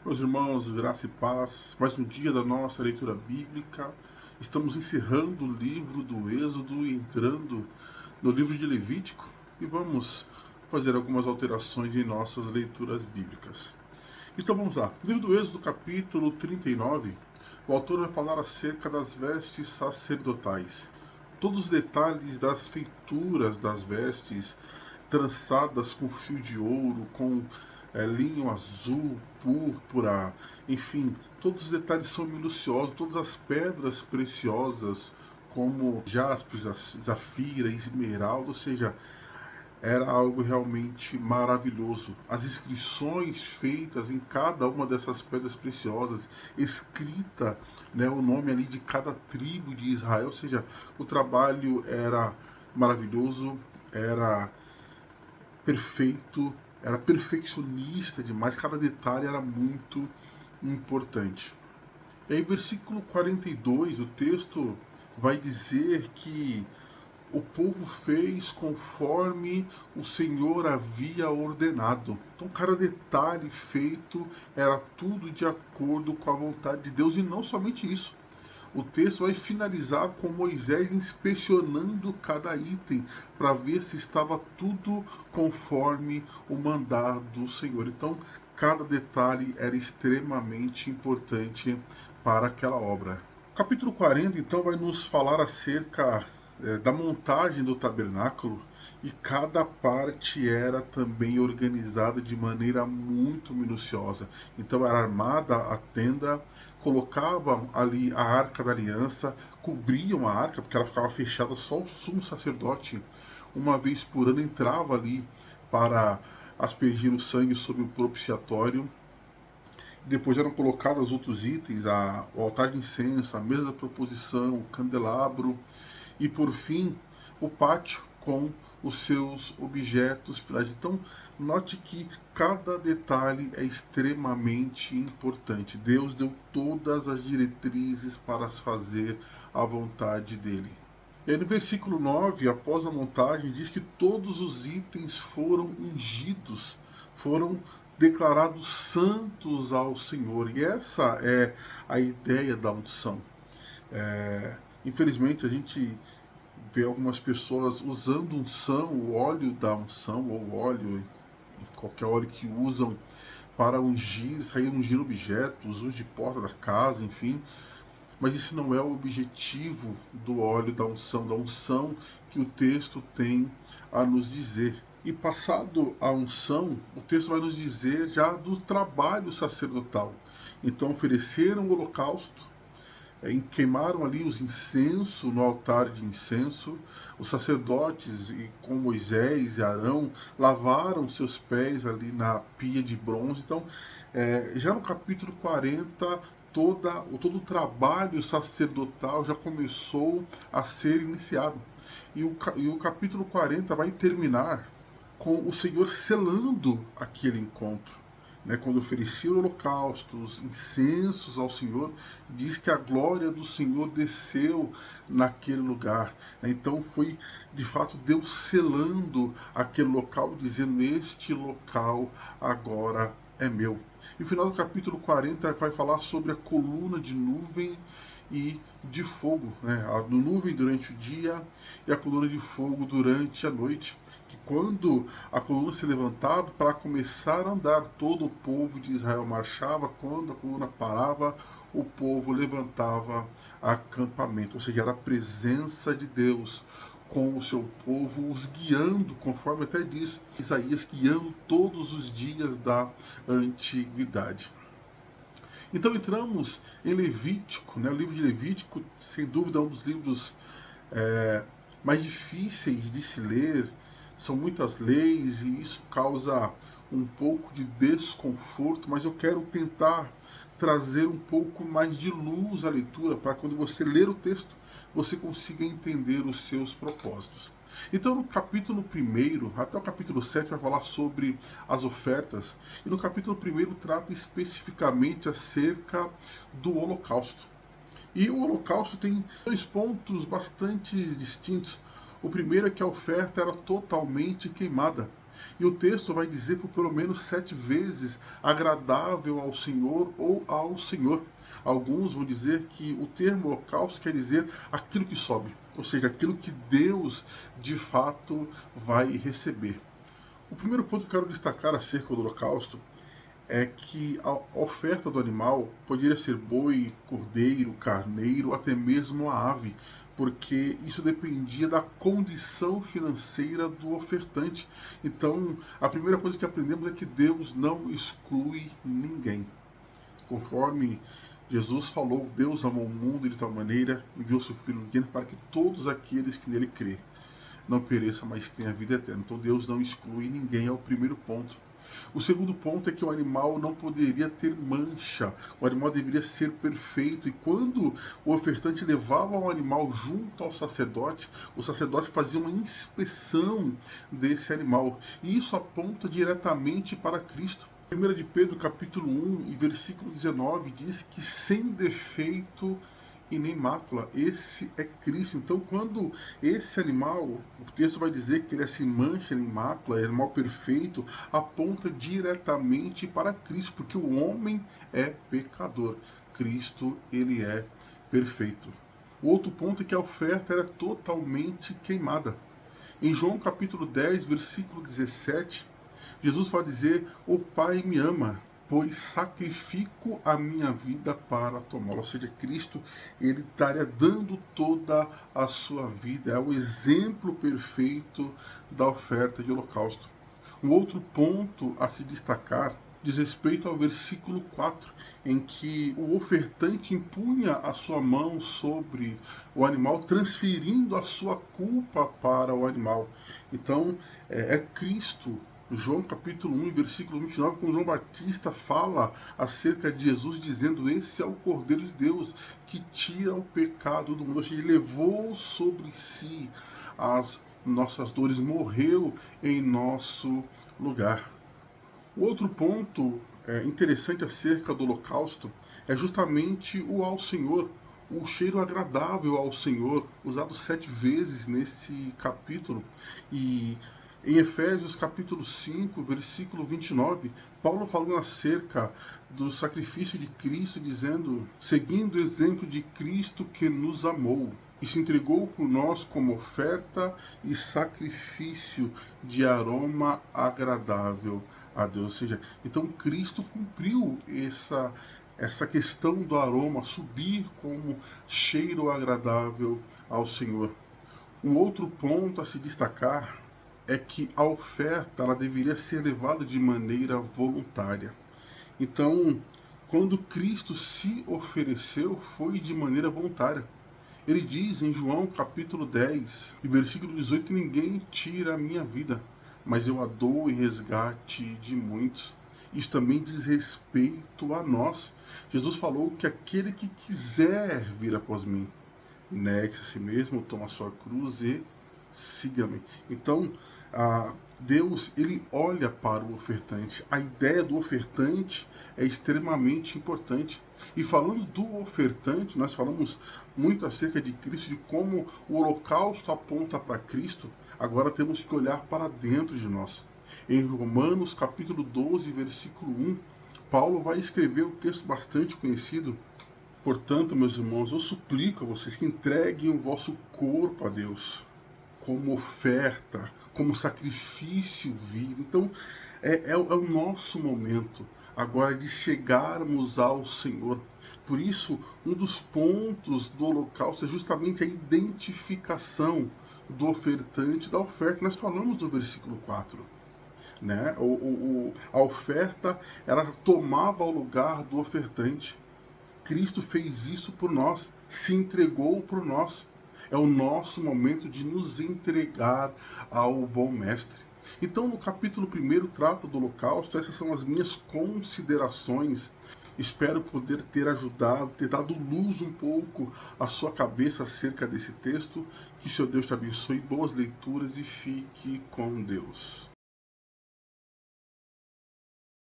Meus irmãos, graça e paz, mais um dia da nossa leitura bíblica. Estamos encerrando o livro do Êxodo e entrando no livro de Levítico e vamos fazer algumas alterações em nossas leituras bíblicas. Então vamos lá. Livro do Êxodo, capítulo 39, o autor vai falar acerca das vestes sacerdotais. Todos os detalhes das feituras das vestes, trançadas com fio de ouro, com linho azul, púrpura, enfim, todos os detalhes são minuciosos, todas as pedras preciosas, como jaspe, zafira, esmeralda, ou seja, era algo realmente maravilhoso. As inscrições feitas em cada uma dessas pedras preciosas, escrita, o nome ali de cada tribo de Israel, ou seja, o trabalho era maravilhoso, era perfeito, era perfeccionista demais, cada detalhe era muito importante. E aí, versículo 42, o texto vai dizer que o povo fez conforme o Senhor havia ordenado. Então, cada detalhe feito era tudo de acordo com a vontade de Deus, e não somente isso. O texto vai finalizar com Moisés inspecionando cada item para ver se estava tudo conforme o mandado do Senhor. Então, cada detalhe era extremamente importante para aquela obra. O capítulo 40, então, vai nos falar acerca da montagem do tabernáculo, e cada parte era também organizada de maneira muito minuciosa. Então era armada a tenda, colocavam ali a arca da aliança, cobriam a arca, porque ela ficava fechada, só o sumo sacerdote, uma vez por ano, entrava ali para aspergir o sangue sobre o propiciatório. Depois eram colocados outros itens, o altar de incenso, a mesa da proposição, o candelabro e, por fim, o pátio com os seus objetos finais. Então, note que cada detalhe é extremamente importante. Deus deu todas as diretrizes para fazer a vontade dele. E aí, no versículo 9, após a montagem, diz que todos os itens foram ungidos, foram declarados santos ao Senhor. E essa é a ideia da unção. Infelizmente, a gente vê algumas pessoas usando unção, o óleo da unção, ou óleo, qualquer óleo que usam para ungir, sair ungindo objetos, ungir porta da casa, enfim. Mas esse não é o objetivo do óleo da unção que o texto tem a nos dizer. E passado a unção, o texto vai nos dizer já do trabalho sacerdotal. Então ofereceram o holocausto, queimaram ali os incensos no altar de incenso. Os sacerdotes, com Moisés e Arão, lavaram seus pés ali na pia de bronze. Então, já no capítulo 40, todo o trabalho sacerdotal já começou a ser iniciado. E o capítulo 40 vai terminar com o Senhor selando aquele encontro. Quando ofereciam holocaustos, incensos ao Senhor, diz que a glória do Senhor desceu naquele lugar. Então foi, de fato, Deus selando aquele local, dizendo: este local agora é meu. E o final do capítulo 40 vai falar sobre a coluna de nuvem e de fogo, a nuvem durante o dia e a coluna de fogo durante a noite, que quando a coluna se levantava para começar a andar, todo o povo de Israel marchava. Quando a coluna parava, o povo levantava acampamento, ou seja, era a presença de Deus com o seu povo, os guiando, conforme até diz Isaías, guiando todos os dias da antiguidade. Então entramos em Levítico, o livro de Levítico, sem dúvida, é um dos livros mais difíceis de se ler. São muitas leis e isso causa um pouco de desconforto, mas eu quero tentar trazer um pouco mais de luz à leitura, para quando você ler o texto, você consiga entender os seus propósitos. Então, no capítulo 1 até o capítulo 7 vai falar sobre as ofertas, e no capítulo 1 trata especificamente acerca do holocausto. E o holocausto tem dois pontos bastante distintos. O primeiro é que a oferta era totalmente queimada. E o texto vai dizer por pelo menos 7 vezes agradável ao Senhor ou ao Senhor. Alguns vão dizer que o termo holocausto quer dizer aquilo que sobe, ou seja, aquilo que Deus de fato vai receber. O primeiro ponto que eu quero destacar acerca do holocausto é que a oferta do animal poderia ser boi, cordeiro, carneiro, até mesmo a ave, porque isso dependia da condição financeira do ofertante. Então, a primeira coisa que aprendemos é que Deus não exclui ninguém. Conforme Jesus falou, Deus amou o mundo de tal maneira, enviou seu Filho unigênito para que todos aqueles que nele crê não pereça, mas tenha vida eterna. Então Deus não exclui ninguém, é o primeiro ponto. O segundo ponto é que o animal não poderia ter mancha, o animal deveria ser perfeito, e quando o ofertante levava o animal junto ao sacerdote, o sacerdote fazia uma inspeção desse animal, e isso aponta diretamente para Cristo. 1 de Pedro capítulo 1 e versículo 19 diz que sem defeito e nem mácula, esse é Cristo. Então, quando esse animal, o texto vai dizer que ele é sem mancha nem mácula, é animal perfeito, aponta diretamente para Cristo, porque o homem é pecador. Cristo, ele é perfeito. O outro ponto é que a oferta era totalmente queimada. Em João capítulo 10, versículo 17, Jesus vai dizer: o Pai me ama, pois sacrifico a minha vida para tomá-la. Ou seja, Cristo, ele estaria dando toda a sua vida. É o exemplo perfeito da oferta de holocausto. Um outro ponto a se destacar diz respeito ao versículo 4, em que o ofertante impunha a sua mão sobre o animal, transferindo a sua culpa para o animal. Então, é Cristo. João capítulo 1, versículo 29, quando João Batista fala acerca de Jesus, dizendo: esse é o Cordeiro de Deus que tira o pecado do mundo. Ou seja, ele levou sobre si as nossas dores, morreu em nosso lugar. O outro ponto interessante acerca do holocausto é justamente o ao Senhor, o cheiro agradável ao Senhor, usado 7 vezes nesse capítulo. E em Efésios capítulo 5, versículo 29, Paulo falando acerca do sacrifício de Cristo, dizendo: seguindo o exemplo de Cristo que nos amou e se entregou por nós como oferta e sacrifício de aroma agradável a Deus. Ou seja, então Cristo cumpriu essa questão do aroma, subir como cheiro agradável ao Senhor. Um outro ponto a se destacar é que a oferta ela deveria ser levada de maneira voluntária. Então, quando Cristo se ofereceu, foi de maneira voluntária. Ele diz em João capítulo 10, versículo 18, ninguém tira a minha vida, mas eu a dou em resgate de muitos. Isso também diz respeito a nós. Jesus falou que aquele que quiser vir após mim, negue-se a si mesmo, toma a sua cruz e siga-me. Então, Deus, ele olha para o ofertante. A ideia do ofertante é extremamente importante. E falando do ofertante, nós falamos muito acerca de Cristo, de como o holocausto aponta para Cristo. Agora temos que olhar para dentro de nós. Em Romanos capítulo 12, versículo 1, Paulo vai escrever um texto bastante conhecido. Portanto, meus irmãos, eu suplico a vocês que entreguem o vosso corpo a Deus como oferta, como sacrifício vivo. Então, é o nosso momento agora de chegarmos ao Senhor. Por isso, um dos pontos do holocausto é justamente a identificação do ofertante da oferta. Nós falamos do versículo 4. Né? A oferta, ela tomava o lugar do ofertante. Cristo fez isso por nós, se entregou por nós. É o nosso momento de nos entregar ao bom mestre. Então, no capítulo 1 trata do holocausto. Essas são as minhas considerações. Espero poder ter ajudado, ter dado luz um pouco à sua cabeça acerca desse texto. Que seu Deus te abençoe, boas leituras e fique com Deus.